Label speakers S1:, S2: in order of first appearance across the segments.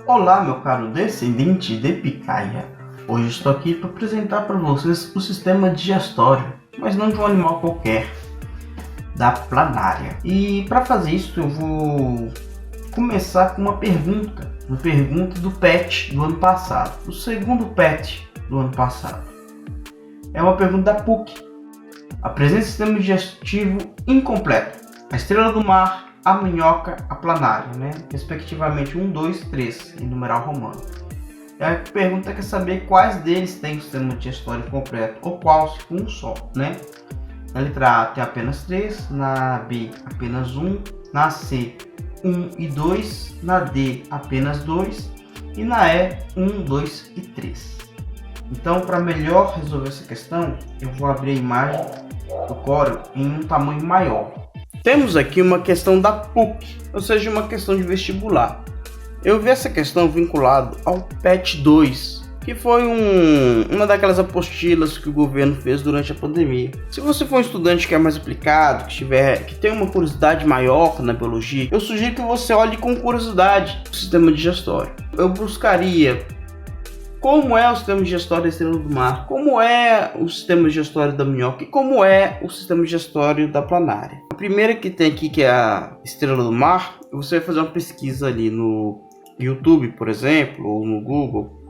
S1: Olá, meu caro descendente de picaia. Hoje estou aqui para apresentar para vocês o sistema digestório, mas não de um animal qualquer, da planária. E para fazer isso eu vou começar com uma pergunta do PET do ano passado, o segundo PET do ano passado. É uma pergunta da PUC. Apresenta o sistema digestivo incompleto: a estrela do mar, a minhoca, a planária, né? Respectivamente 1, 2, 3 em numeral romano. E a pergunta quer saber quais deles tem o sistema digestório completo, ou qual, se for um só, né? Na letra A tem apenas 3, na B apenas 1, na C 1 e 2, na D apenas 2 e na E 1, 2 e 3. Então, para melhor resolver essa questão, eu vou abrir a imagem do Corel em um tamanho maior. Temos aqui uma questão da PUC, ou seja, uma questão de vestibular. Eu vi essa questão vinculada ao PET 2, que foi uma daquelas apostilas que o governo fez durante a pandemia. Se você for um estudante que é mais aplicado, que tem uma curiosidade maior na biologia, eu sugiro que você olhe com curiosidade o sistema digestório. Eu buscaria como é o sistema digestório da estrela do mar, como é o sistema digestório da minhoca e como é o sistema digestório da planária. A primeira que tem aqui, que é a estrela do mar, você vai fazer uma pesquisa ali no YouTube, por exemplo, ou no Google.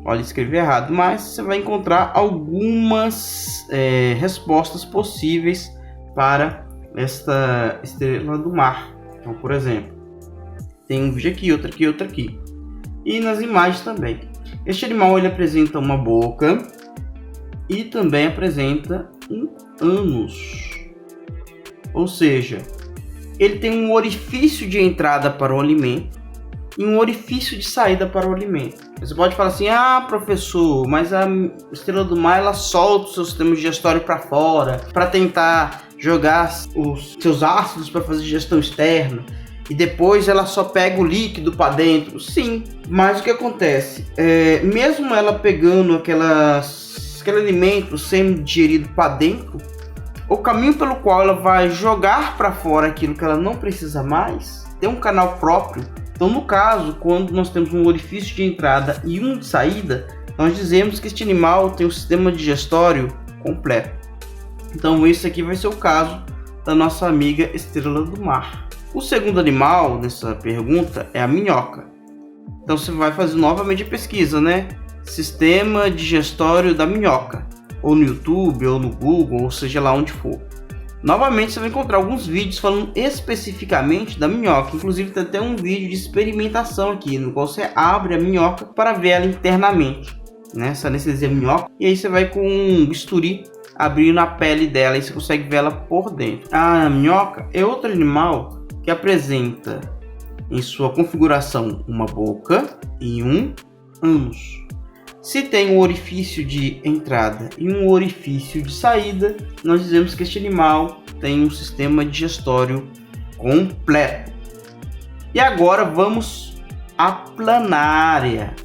S1: Olha, escrevi errado, mas você vai encontrar algumas respostas possíveis para esta estrela do mar. Então, por exemplo, tem um vídeo aqui, outro aqui, outro aqui. E nas imagens também. Este animal ele apresenta uma boca e também apresenta um ânus. Ou seja, ele tem um orifício de entrada para o alimento e um orifício de saída para o alimento. Você pode falar assim: ah, professor, mas a estrela do mar ela solta o seu sistema digestório para fora para tentar jogar os seus ácidos para fazer digestão externa e depois ela só pega o líquido para dentro. Sim, mas o que acontece? Mesmo ela pegando aquele alimento sendo digerido para dentro, o caminho pelo qual ela vai jogar para fora aquilo que ela não precisa mais tem um canal próprio. Então, no caso, quando nós temos um orifício de entrada e um de saída, nós dizemos que este animal tem um sistema digestório completo. Então, esse aqui vai ser o caso da nossa amiga estrela do mar. O segundo animal nessa pergunta é a minhoca. Então, você vai fazer novamente a pesquisa, né? Sistema digestório da minhoca. Ou no YouTube, ou no Google, ou seja lá onde for. Novamente você vai encontrar alguns vídeos falando especificamente da minhoca. Inclusive tem até um vídeo de experimentação aqui, no qual você abre a minhoca para ver ela internamente, né? Essa anestesia minhoca. E aí você vai com um bisturi abrindo a pele dela e você consegue ver ela por dentro. A minhoca é outro animal que apresenta em sua configuração uma boca e um ânus. Se tem um orifício de entrada e um orifício de saída, nós dizemos que este animal tem um sistema digestório completo. E agora vamos à planária.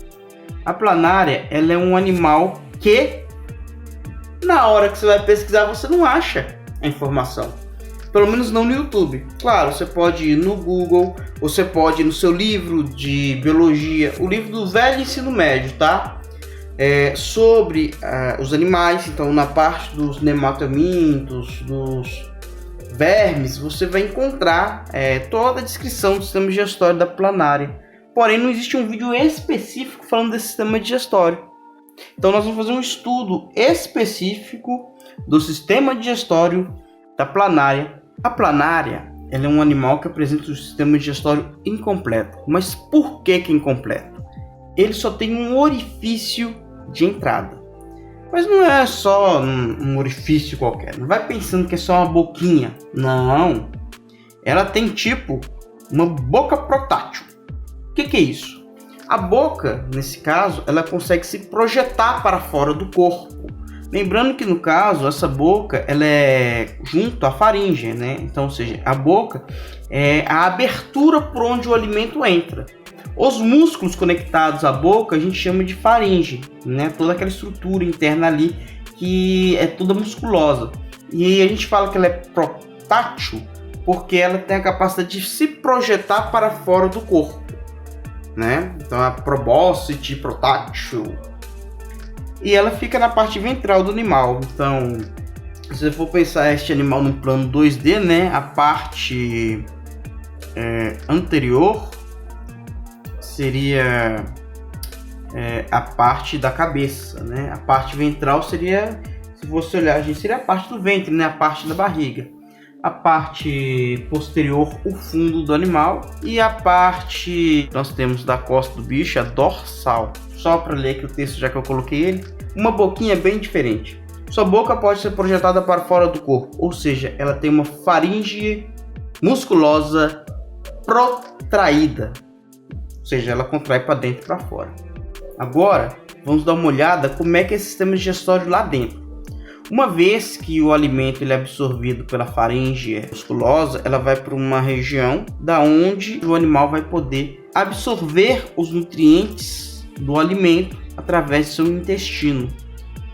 S1: A planária ela é um animal que, na hora que você vai pesquisar, você não acha a informação. Pelo menos não no YouTube. Claro, você pode ir no Google, você pode ir no seu livro de biologia, o livro do velho ensino médio, tá? Sobre os animais. Então, na parte dos nematomintos, dos vermes, você vai encontrar toda a descrição do sistema digestório da planária. Porém, não existe um vídeo específico falando desse sistema digestório. Então, nós vamos fazer um estudo específico do sistema digestório da planária. A planária ela é um animal que apresenta um sistema digestório incompleto. Mas por que incompleto? Ele só tem um orifício de entrada. Mas não é só um orifício qualquer. Não vai pensando que é só uma boquinha. Não. Ela tem tipo uma boca protrátil. O que é isso? A boca, nesse caso, ela consegue se projetar para fora do corpo. Lembrando que no caso, essa boca ela é junto à faringe, né? Então, ou seja, a boca é a abertura por onde o alimento entra. Os músculos conectados à boca a gente chama de faringe, né? Toda aquela estrutura interna ali que é toda musculosa. E a gente fala que ela é protrátil porque ela tem a capacidade de se projetar para fora do corpo, né? Então a proboscis protráctil. E ela fica na parte ventral do animal. Então, se você for pensar este animal no plano 2D, né? A parte anterior seria a parte da cabeça, né? A parte ventral seria, se você olhar, seria a parte do ventre, né? A parte da barriga. A parte posterior, o fundo do animal, e a parte nós temos da costa do bicho, a dorsal. Só para ler aqui o texto, já que eu coloquei ele, uma boquinha bem diferente. Sua boca pode ser projetada para fora do corpo, ou seja, ela tem uma faringe musculosa protraída, ou seja, ela contrai para dentro e para fora. Agora, vamos dar uma olhada como é que é esse sistema digestório lá dentro. Uma vez que o alimento ele é absorvido pela faringe musculosa, ela vai para uma região da onde o animal vai poder absorver os nutrientes do alimento através do seu intestino.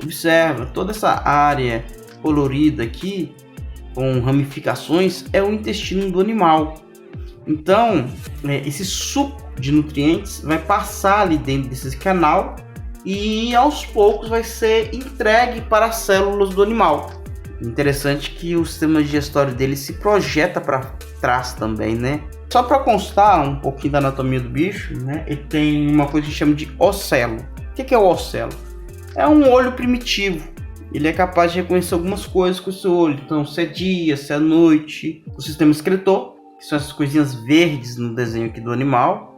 S1: Observa, toda essa área colorida aqui, com ramificações, é o intestino do animal. Então, esse suco de nutrientes vai passar ali dentro desse canal e aos poucos vai ser entregue para as células do animal. Interessante que o sistema digestório dele se projeta para trás também, né? Só para constar um pouquinho da anatomia do bicho, né? Ele tem uma coisa que chama de ocelo. O que é o ocelo? É um olho primitivo. Ele é capaz de reconhecer algumas coisas com o seu olho. Então, se é dia, se é noite. O sistema excretor, que são essas coisinhas verdes no desenho aqui do animal.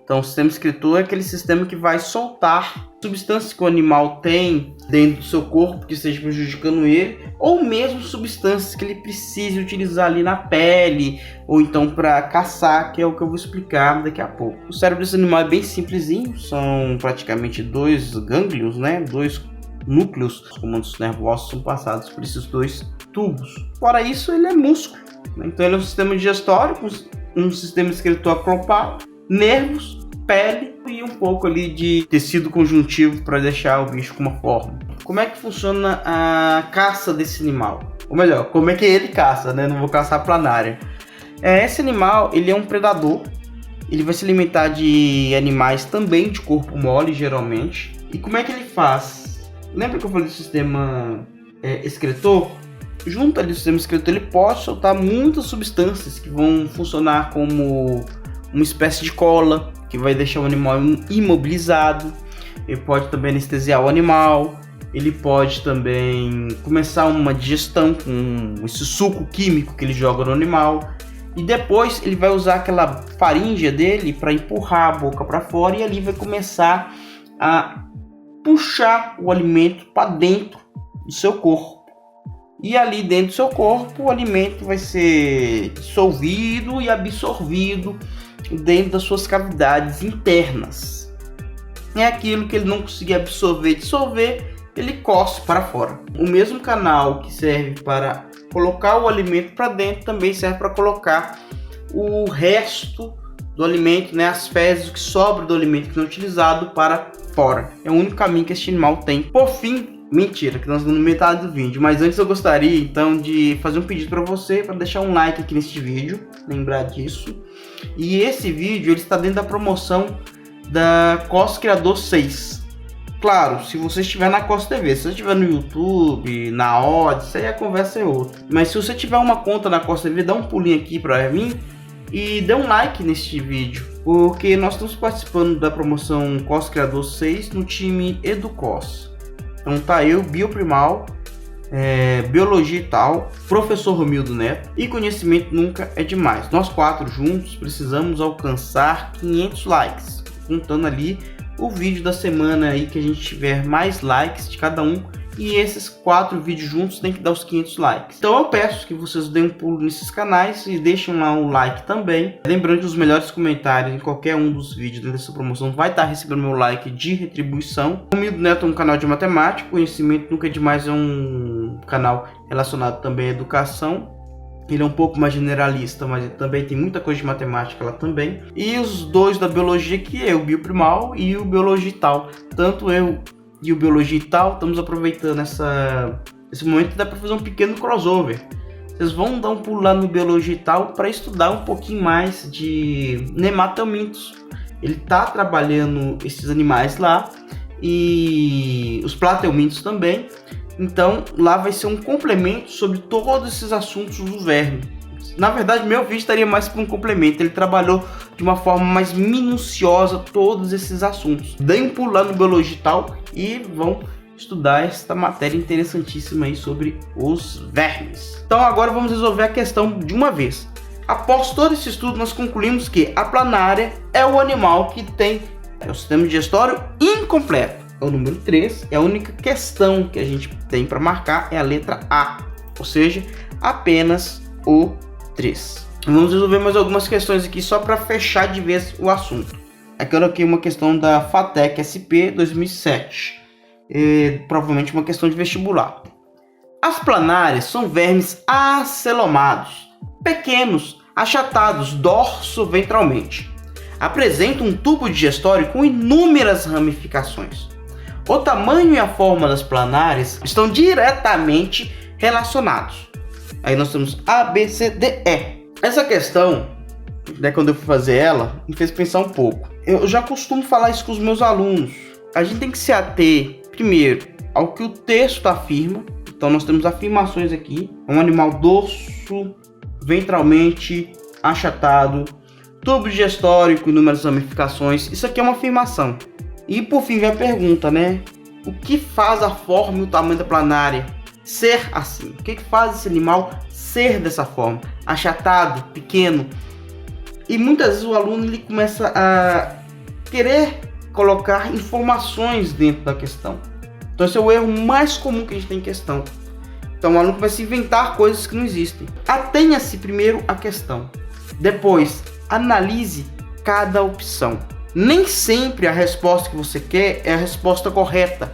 S1: Então, o sistema excretor é aquele sistema que vai soltar substâncias que o animal tem dentro do seu corpo que esteja prejudicando ele, ou mesmo substâncias que ele precise utilizar ali na pele, ou então para caçar, que é o que eu vou explicar daqui a pouco. O cérebro desse animal é bem simplesinho, são praticamente 2 gânglios, né? 2 núcleos. Os comandos nervosos são passados por esses 2 tubos. Fora isso, ele é músculo, né? Então ele é um sistema digestório com um sistema excretor acropal, nervos, pele e um pouco ali de tecido conjuntivo para deixar o bicho com uma forma. Como é que funciona a caça desse animal? Ou melhor, como é que ele caça, né? Não vou caçar planária. Esse animal, ele é um predador. Ele vai se alimentar de animais também de corpo mole, geralmente. E como é que ele faz? Lembra que eu falei do sistema excretor? Junto ali do sistema excretor, ele pode soltar muitas substâncias que vão funcionar como uma espécie de cola, que vai deixar o animal imobilizado. Ele pode também anestesiar o animal. Ele pode também começar uma digestão com esse suco químico que ele joga no animal. E depois ele vai usar aquela faringe dele para empurrar a boca para fora, e ali vai começar a puxar o alimento para dentro do seu corpo. E ali dentro do seu corpo o alimento vai ser dissolvido e absorvido dentro das suas cavidades internas. É aquilo que ele não conseguir absorver e dissolver, ele cospe para fora. O mesmo canal que serve para colocar o alimento para dentro também serve para colocar o resto do alimento, né, as fezes, o que sobra do alimento que não é utilizado, para fora. É o único caminho que este animal tem. Por fim, mentira, que nós estamos no metade do vídeo, mas antes eu gostaria então de fazer um pedido para você, para deixar um like aqui neste vídeo, lembrar disso. E esse vídeo ele está dentro da promoção da COS Criador 6. Claro, se você estiver na COS TV, se você estiver no YouTube, na Odyssey, aí a conversa é outra. Mas se você tiver uma conta na COS TV, dá um pulinho aqui para mim e dê um like neste vídeo, porque nós estamos participando da promoção COS Criador 6 no time EduCOS. Então tá eu, Bioprimal, Biologia e tal, Professor Romildo Neto, e conhecimento nunca é demais. Nós 4 juntos precisamos alcançar 500 likes, contando ali o vídeo da semana aí que a gente tiver mais likes de cada um, e esses 4 vídeos juntos tem que dar os 500 likes. Então eu peço que vocês deem um pulo nesses canais e deixem lá um like também. Lembrando que os melhores comentários em qualquer um dos vídeos dessa promoção vai estar recebendo meu like de retribuição. O Romildo Neto é um canal de matemática, conhecimento nunca é demais, é um canal relacionado também à educação. Ele é um pouco mais generalista, mas ele também tem muita coisa de matemática lá também. E os 2 da biologia, que é o Bioprimal e o Biologia e tal. Tanto eu e o Biologia e tal estamos aproveitando esse momento, dá para fazer um pequeno crossover. vocês vão dar um pulo lá no Biologia e tal para estudar um pouquinho mais de nematomintos. Ele está trabalhando esses animais lá e os plateumintos também. Então lá vai ser um complemento sobre todos esses assuntos do verme. Na verdade, meu vídeo estaria mais para um complemento. Ele trabalhou de uma forma mais minuciosa todos esses assuntos. Deem um pulo lá no Biologia e tal e vão estudar esta matéria interessantíssima aí sobre os vermes. Então agora vamos resolver a questão de uma vez. Após todo esse estudo, nós concluímos que a planária é o animal que tem o sistema digestório incompleto. É o número 3, e a única questão que a gente tem para marcar é a letra A, ou seja, apenas o 3. Vamos resolver mais algumas questões aqui só para fechar de vez o assunto. Aqui eu coloquei uma questão da FATEC SP 2007. Provavelmente uma questão de vestibular. As planárias são vermes acelomados, pequenos, achatados dorso-ventralmente. Apresentam um tubo digestório com inúmeras ramificações. O tamanho e a forma das planárias estão diretamente relacionados. Aí nós temos A, B, C, D, E. Essa questão, quando eu fui fazer ela, me fez pensar um pouco. Eu já costumo falar isso com os meus alunos. A gente tem que se ater primeiro ao que o texto afirma. Então nós temos afirmações aqui. Um animal dorso, ventralmente achatado, tubo digestório com inúmeras ramificações. Isso aqui é uma afirmação. E por fim vem a pergunta, né? O que faz a forma e o tamanho da planária ser assim? O que faz esse animal ser dessa forma? Achatado, pequeno. E muitas vezes o aluno ele começa a querer colocar informações dentro da questão. Então esse é o erro mais comum que a gente tem em questão. Então o aluno começa a inventar coisas que não existem. Atenha-se primeiro à questão. Depois, analise cada opção. Nem sempre a resposta que você quer é a resposta correta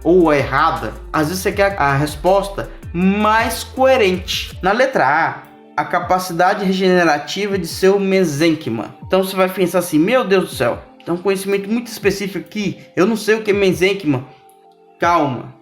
S1: ou a errada. Às vezes você quer a resposta mais coerente. Na letra A capacidade regenerativa de seu mesênquima. Então você vai pensar assim, meu Deus do céu, é um conhecimento muito específico aqui, eu não sei o que é mesênquima. Calma,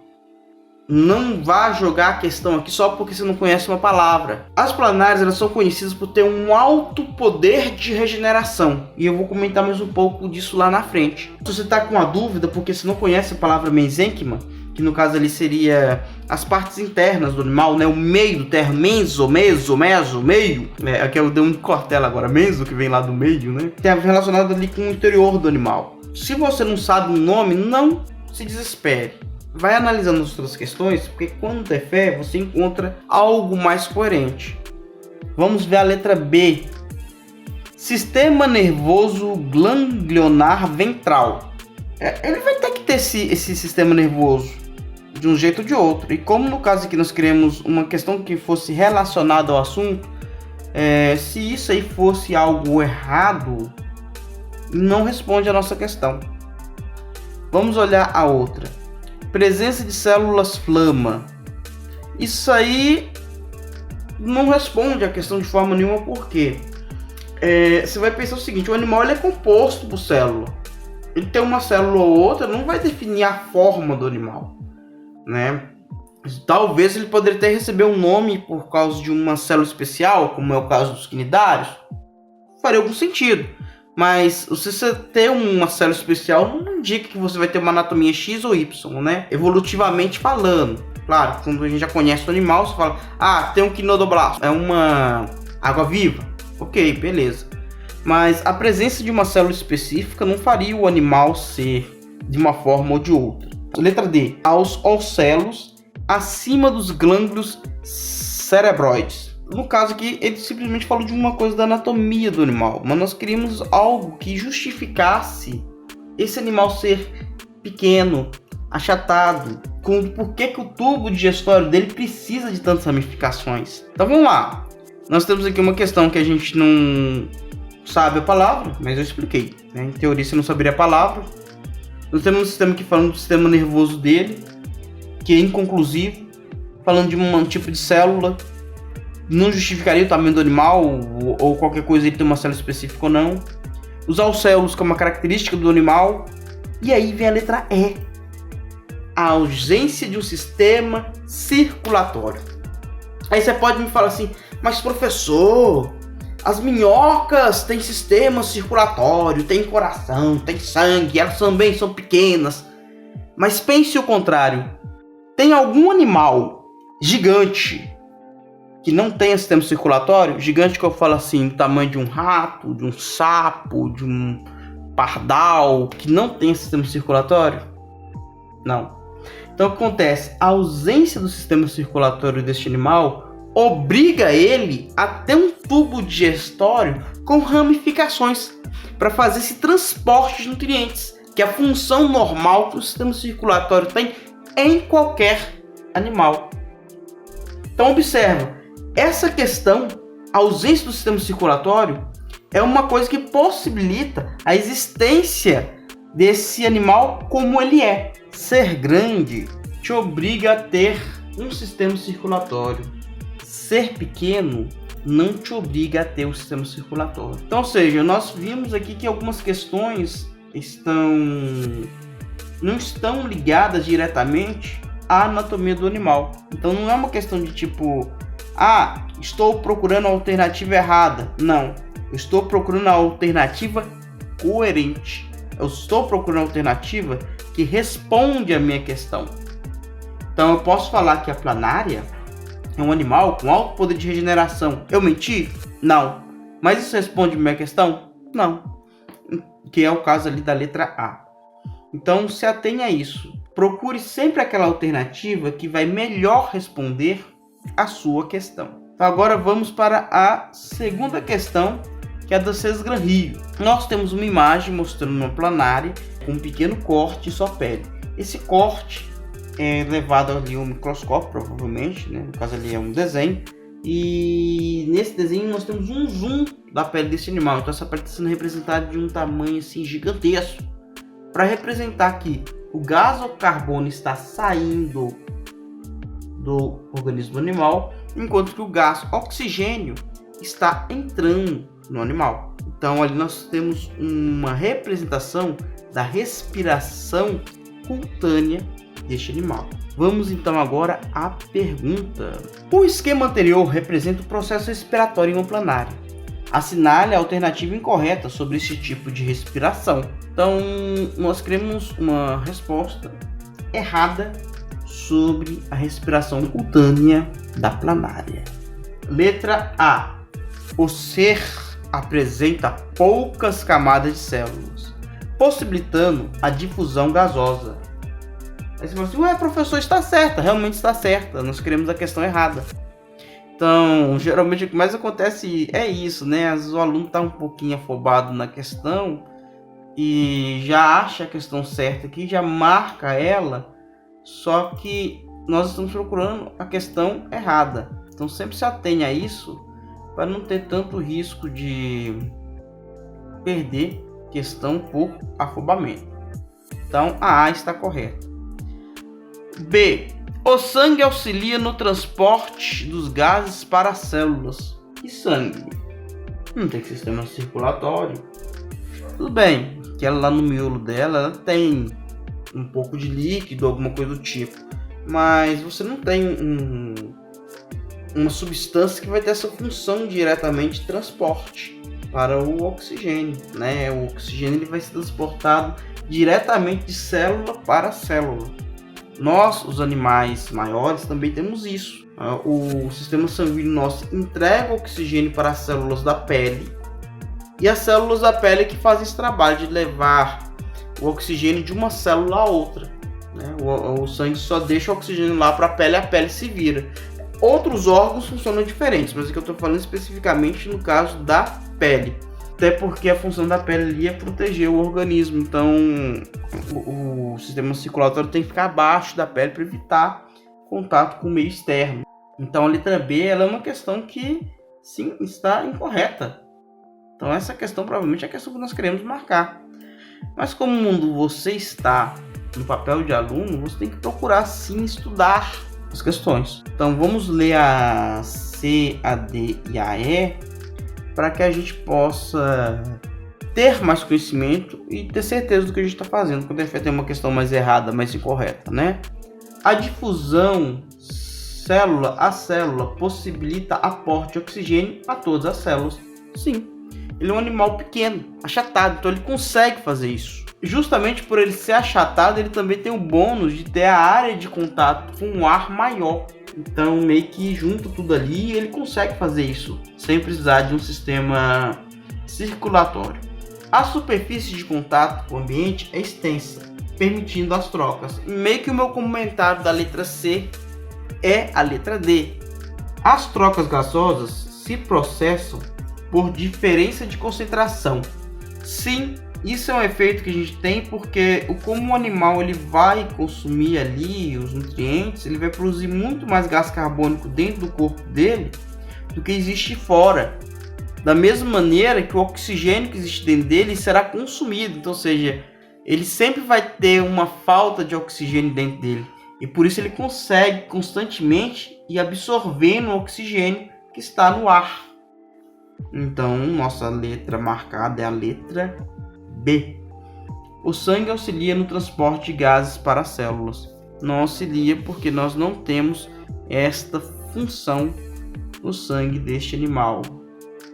S1: não vá jogar a questão aqui só porque você não conhece uma palavra. As planárias elas são conhecidas por ter um alto poder de regeneração, e eu vou comentar mais um pouco disso lá na frente. Se você está com uma dúvida porque você não conhece a palavra mesênquima, que no caso ali seria as partes internas do animal, né? O meio do termo, meso, meio. Aqui eu dei um cortela agora, meso, que vem lá do meio, né? Tem relacionado ali com o interior do animal. Se você não sabe o nome, não se desespere. Vai analisando as outras questões, porque quando der fé, você encontra algo mais coerente. Vamos ver a letra B. Sistema nervoso ganglionar ventral. Ele vai ter que ter esse sistema nervoso de um jeito ou de outro. E como no caso aqui nós queremos uma questão que fosse relacionada ao assunto, se isso aí fosse algo errado, não responde a nossa questão. Vamos olhar a outra. Presença de células flama. Isso aí não responde a questão de forma nenhuma, porque você vai pensar o seguinte, o animal ele é composto por célula. Ele tem uma célula ou outra, não vai definir a forma do animal, né? Talvez ele poderia até receber um nome por causa de uma célula especial, como é o caso dos quinidários, faria algum sentido. Mas se você ter uma célula especial, não indica que você vai ter uma anatomia X ou Y, né? Evolutivamente falando. Claro, quando a gente já conhece o animal, você fala, tem um quinodoblasto, é uma água-viva. Ok, beleza. Mas a presença de uma célula específica não faria o animal ser de uma forma ou de outra. Letra D. Aos ocelos acima dos glândulos cerebroides. No caso aqui, ele simplesmente falou de uma coisa da anatomia do animal, mas nós queríamos algo que justificasse esse animal ser pequeno, achatado, com por que o tubo digestório dele precisa de tantas ramificações. Então vamos lá. Nós temos aqui uma questão que a gente não sabe a palavra, mas eu expliquei, né? Em teoria você não saberia a palavra. Nós temos um sistema aqui falando do sistema nervoso dele, que é inconclusivo, falando de um tipo de célula. Não justificaria o tamanho do animal ou qualquer coisa ele ter uma célula específica ou não. Os alcéolos como uma característica do animal. E aí vem a letra E. A ausência de um sistema circulatório. Aí você pode me falar assim, mas professor, as minhocas têm sistema circulatório, têm coração, têm sangue, elas também são pequenas. Mas pense o contrário. Tem algum animal gigante que não tenha sistema circulatório? Gigante que eu falo assim, do tamanho de um rato, de um sapo, de um pardal, que não tenha sistema circulatório? Não. Então o que acontece? A ausência do sistema circulatório deste animal obriga ele a ter um tubo digestório com ramificações para fazer esse transporte de nutrientes, que é a função normal que o sistema circulatório tem em qualquer animal. Então observa, essa questão, a ausência do sistema circulatório, é uma coisa que possibilita a existência desse animal como ele é. Ser grande te obriga a ter um sistema circulatório. Ser pequeno não te obriga a ter o sistema circulatório. Então, ou seja, nós vimos aqui que algumas questões não estão ligadas diretamente à anatomia do animal. Então não é uma questão de tipo, estou procurando a alternativa errada. Não, eu estou procurando a alternativa coerente. Eu estou procurando a alternativa que responde à minha questão. Então eu posso falar que a planária é um animal com alto poder de regeneração. Eu menti? Não. Mas isso responde à minha questão? Não. Que é o caso ali da letra A. Então se atenha a isso. Procure sempre aquela alternativa que vai melhor responder a sua questão. Então agora vamos para a segunda questão, que é a do César Rio. Nós temos uma imagem mostrando uma planária com um pequeno corte em sua pele. Esse corte é levado ali ao microscópio, provavelmente, né? No caso ali é um desenho. E nesse desenho nós temos um zoom da pele desse animal. Então essa pele está sendo representada de um tamanho assim gigantesco, para representar que o gás ou carbono está saindo do organismo do animal, enquanto que o gás oxigênio está entrando no animal. Então ali nós temos uma representação da respiração cutânea deste animal. Vamos então agora à pergunta. O esquema anterior representa o processo respiratório em uma planária. Assinale a alternativa incorreta sobre esse tipo de respiração. Então nós queremos uma resposta errada sobre a respiração cutânea da planária. Letra A. O ser apresenta poucas camadas de células, possibilitando a difusão gasosa. Aí você fala assim, professor, está certa, realmente está certa, nós queremos a questão errada. Então, geralmente o que mais acontece é isso, né? Às vezes o aluno está um pouquinho afobado na questão e já acha a questão certa aqui, já marca ela, só que nós estamos procurando a questão errada. Então sempre se atenha a isso, para não ter tanto risco de perder questão por afobamento. Então a A está correta. B. O sangue auxilia no transporte dos gases para as células. E sangue? Não tem sistema circulatório. Tudo bem, que ela lá no miolo dela, ela tem um pouco de líquido, alguma coisa do tipo. Mas você não tem uma substância que vai ter essa função diretamente de transporte para o oxigênio, né? O oxigênio ele vai ser transportado diretamente de célula para célula. Nós, os animais maiores, também temos isso. O sistema sanguíneo nosso entrega oxigênio para as células da pele, e as células da pele que fazem esse trabalho de levar o oxigênio de uma célula a outra, né? O sangue só deixa o oxigênio lá para a pele se vira. Outros órgãos funcionam diferentes, mas aqui eu estou falando especificamente no caso da pele. Até porque a função da pele ali é proteger o organismo. Então o sistema circulatório tem que ficar abaixo da pele para evitar contato com o meio externo. Então a letra B ela é uma questão que sim está incorreta. Então essa questão provavelmente é a questão que nós queremos marcar. Mas como você está no papel de aluno, você tem que procurar sim estudar as questões. Então vamos ler a C, a D e a E, para que a gente possa ter mais conhecimento e ter certeza do que a gente está fazendo, quando a gente vai ter uma questão mais errada, mais incorreta, né? A difusão célula a célula possibilita aporte de oxigênio a todas as células. Sim, ele é um animal pequeno, achatado, então ele consegue fazer isso. Justamente por ele ser achatado, ele também tem o bônus de ter a área de contato com o ar maior. Então meio que junta tudo ali e ele consegue fazer isso, sem precisar de um sistema circulatório. A superfície de contato com o ambiente é extensa, permitindo as trocas. Meio que o meu comentário da letra C é a letra D. As trocas gasosas se processam por diferença de concentração. Sim, isso é um efeito que a gente tem porque como o animal ele vai consumir ali os nutrientes, ele vai produzir muito mais gás carbônico dentro do corpo dele do que existe fora. Da mesma maneira que o oxigênio que existe dentro dele será consumido, então, ou seja, ele sempre vai ter uma falta de oxigênio dentro dele. E por isso ele consegue constantemente ir absorvendo o oxigênio que está no ar. Então, nossa letra marcada é a letra B. O sangue auxilia no transporte de gases para as células. Não auxilia porque nós não temos esta função no sangue deste animal.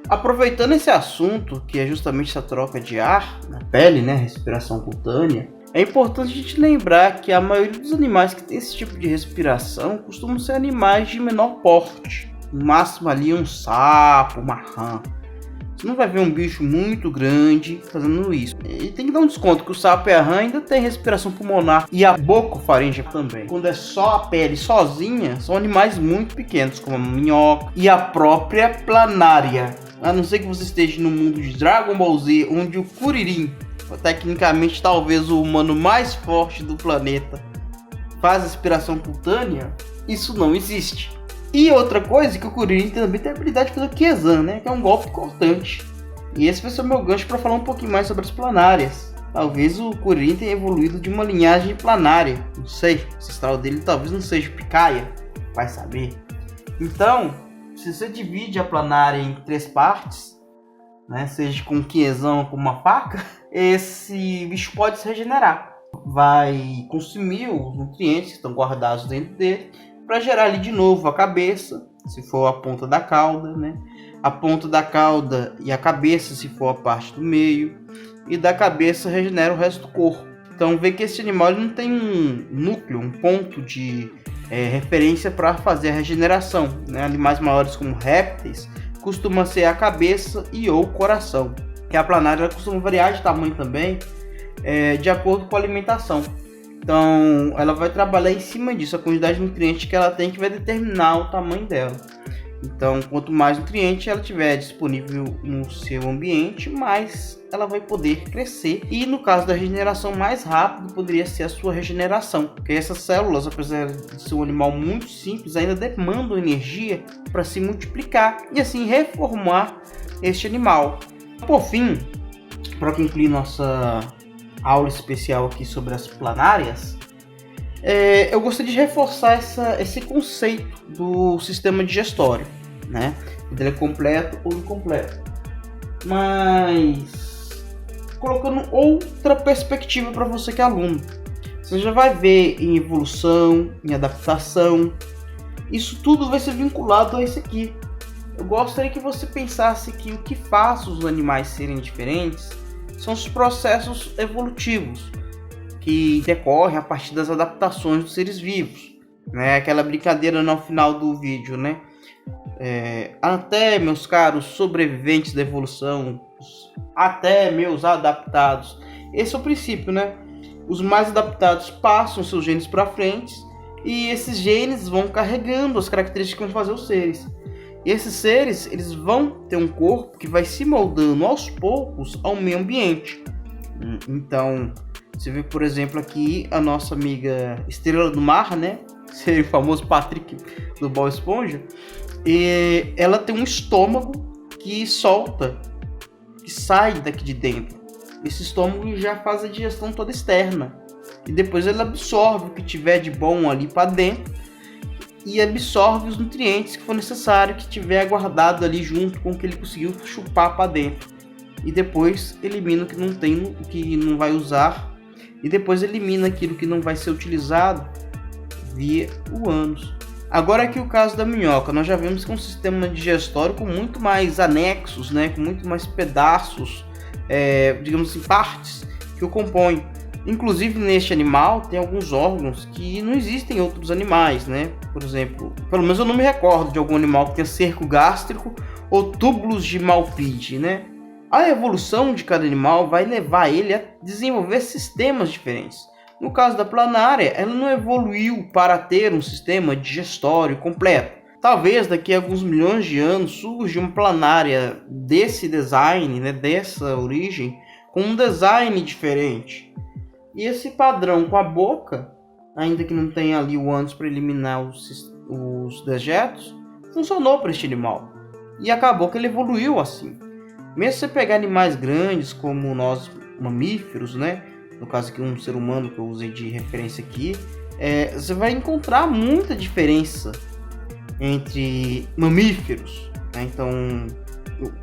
S1: Aproveitando esse assunto, que é justamente essa troca de ar na pele, né, respiração cutânea, é importante a gente lembrar que a maioria dos animais que tem esse tipo de respiração costumam ser animais de menor porte. No máximo ali um sapo, uma rã. Você não vai ver um bicho muito grande fazendo isso. E tem que dar um desconto que o sapo e a rã ainda tem respiração pulmonar e a bucofaringe também. Quando é só a pele sozinha, são animais muito pequenos, como a minhoca e a própria planária. A não ser que você esteja no mundo de Dragon Ball Z, onde o Kuririn, tecnicamente talvez o humano mais forte do planeta, faz respiração cutânea, isso não existe. E outra coisa que o Kuririn também tem a habilidade de fazer o Kezan, né? Que é um golpe cortante. E esse vai ser o meu gancho para falar um pouquinho mais sobre as planárias. Talvez o Kuririn tenha evoluído de uma linhagem planária. Não sei, o ancestral dele talvez não seja picaia. Vai saber. Então, se você divide a planária em 3 partes, né? Seja com um Kezan ou com uma faca, esse bicho pode se regenerar. Vai consumir os nutrientes que estão guardados dentro dele para gerar ali de novo a cabeça, se for a ponta da cauda, né? A ponta da cauda e a cabeça, se for a parte do meio, e da cabeça regenera o resto do corpo. Então vê que esse animal ele não tem um núcleo, um ponto de referência para fazer a regeneração, né? Animais maiores como répteis costuma ser a cabeça e ou o coração. Que a planária costuma variar de tamanho também, de acordo com a alimentação. Então, ela vai trabalhar em cima disso, a quantidade de nutrientes que ela tem que vai determinar o tamanho dela. Então, quanto mais nutriente ela tiver disponível no seu ambiente, mais ela vai poder crescer. E no caso da regeneração, mais rápido poderia ser a sua regeneração. Porque essas células, apesar de ser um animal muito simples, ainda demandam energia para se multiplicar e assim reformar este animal. Por fim, para concluir nossa aula especial aqui sobre as planárias, eu gostaria de reforçar esse conceito do sistema digestório, né? Ele é completo ou incompleto, mas colocando outra perspectiva para você que é aluno. Você já vai ver em evolução, em adaptação, isso tudo vai ser vinculado a isso aqui. Eu gostaria que você pensasse que o que faz os animais serem diferentes são os processos evolutivos que decorrem a partir das adaptações dos seres vivos, né? Aquela brincadeira no final do vídeo, né? Até meus caros sobreviventes da evolução, até meus adaptados. Esse é o princípio, né? Os mais adaptados passam seus genes para frente e esses genes vão carregando as características que vão fazer os seres. E esses seres, eles vão ter um corpo que vai se moldando aos poucos ao meio ambiente. Então, você vê, por exemplo, aqui a nossa amiga Estrela do Mar, né? Seria o famoso Patrick do Bob Esponja. E ela tem um estômago que solta, que sai daqui de dentro. Esse estômago já faz a digestão toda externa. E depois ele absorve o que tiver de bom ali para dentro e absorve os nutrientes que for necessário, que tiver guardado ali junto com o que ele conseguiu chupar para dentro. E depois elimina o que não tem, o que não vai usar, e depois elimina aquilo que não vai ser utilizado via o ânus. Agora aqui o caso da minhoca, nós já vimos que é um sistema digestório com muito mais anexos, né, com muito mais pedaços, digamos assim, partes que o compõem. Inclusive neste animal tem alguns órgãos que não existem em outros animais, né? Por exemplo, pelo menos eu não me recordo de algum animal que tenha cerco gástrico ou túbulos de Malpighi, né? A evolução de cada animal vai levar ele a desenvolver sistemas diferentes. No caso da planária, ela não evoluiu para ter um sistema digestório completo. Talvez daqui a alguns milhões de anos surja uma planária desse design, né, dessa origem, com um design diferente. E esse padrão com a boca, ainda que não tenha ali o ânus para eliminar os dejetos, funcionou para este animal. E acabou que ele evoluiu assim. Mesmo se você pegar animais grandes como nós mamíferos, né? No caso aqui um ser humano que eu usei de referência aqui, você vai encontrar muita diferença entre mamíferos, né? Então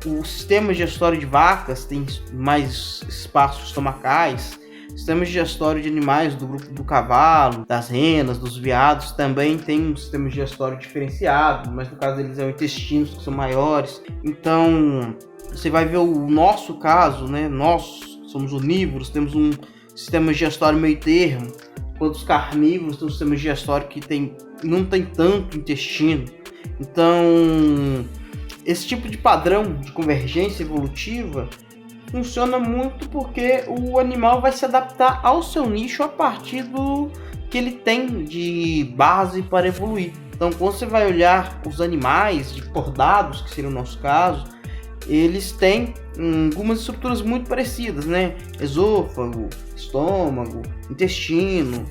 S1: o sistema digestório de vacas tem mais espaços estomacais. Sistemas digestórios de animais do grupo do cavalo, das renas, dos veados também tem um sistema digestório diferenciado, mas no caso deles é o intestino, que são maiores. Então você vai ver o nosso caso, né? Nós somos onívoros, temos um sistema digestório meio termo, enquanto os carnívoros têm um sistema digestório que não tem tanto intestino. Então esse tipo de padrão de convergência evolutiva funciona muito porque o animal vai se adaptar ao seu nicho a partir do que ele tem de base para evoluir. Então, quando você vai olhar os animais de cordados, que seria o nosso caso, eles têm algumas estruturas muito parecidas, né? Esôfago, estômago, intestino,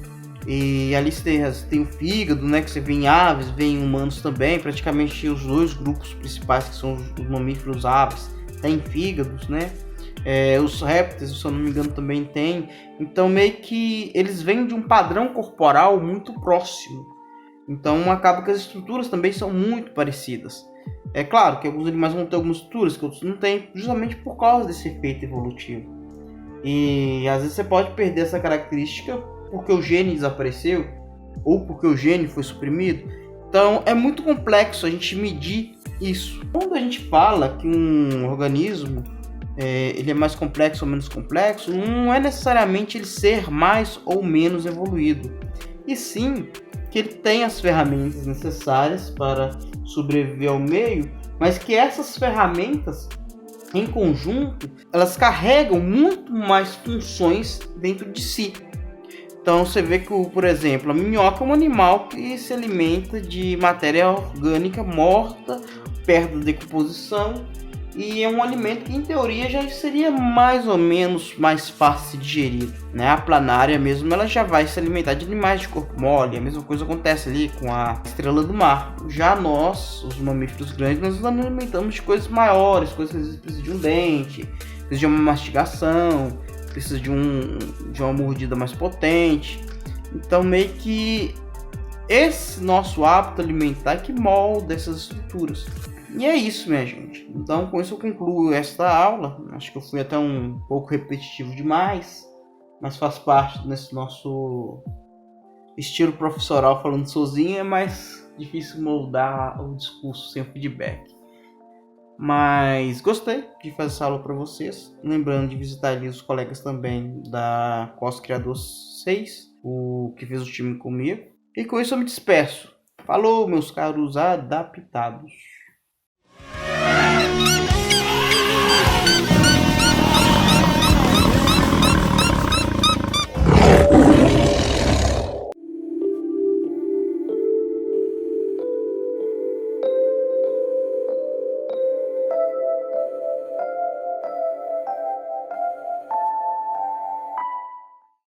S1: e ali você tem o fígado, né? Que você vê em aves, vê em humanos também. Praticamente os dois grupos principais, que são os mamíferos e os aves, têm fígados, né? Os répteis, se eu não me engano, também tem. Então meio que eles vêm de um padrão corporal muito próximo. Então acaba que as estruturas também são muito parecidas. É claro que alguns animais vão ter algumas estruturas que outros não têm, justamente por causa desse efeito evolutivo. E às vezes você pode perder essa característica porque o gene desapareceu ou porque o gene foi suprimido. Então é muito complexo a gente medir isso. Quando a gente fala que um organismo ele é mais complexo ou menos complexo, não é necessariamente ele ser mais ou menos evoluído, e sim que ele tem as ferramentas necessárias para sobreviver ao meio, mas que essas ferramentas em conjunto elas carregam muito mais funções dentro de si. Então você vê que, por exemplo, a minhoca é um animal que se alimenta de matéria orgânica morta, perto da decomposição, e é um alimento que em teoria já seria mais ou menos mais fácil de digerir, né? A planária mesmo, ela já vai se alimentar de animais de corpo mole. A mesma coisa acontece ali com a estrela do mar. Já nós, os mamíferos grandes, nós nos alimentamos de coisas maiores, coisas que às vezes precisam de um dente, precisam de uma mastigação, precisam de uma mordida mais potente. Então meio que esse nosso hábito alimentar que molda essas estruturas. E é isso, minha gente. Então, com isso eu concluo esta aula. Acho que eu fui até um pouco repetitivo demais, mas faz parte desse nosso estilo professoral falando sozinho. É mais difícil moldar o discurso sem feedback. Mas gostei de fazer essa aula para vocês. Lembrando de visitar ali os colegas também da Cos Criador 6, o que fez o time comigo. E com isso eu me despeço. Falou, meus caros adaptados.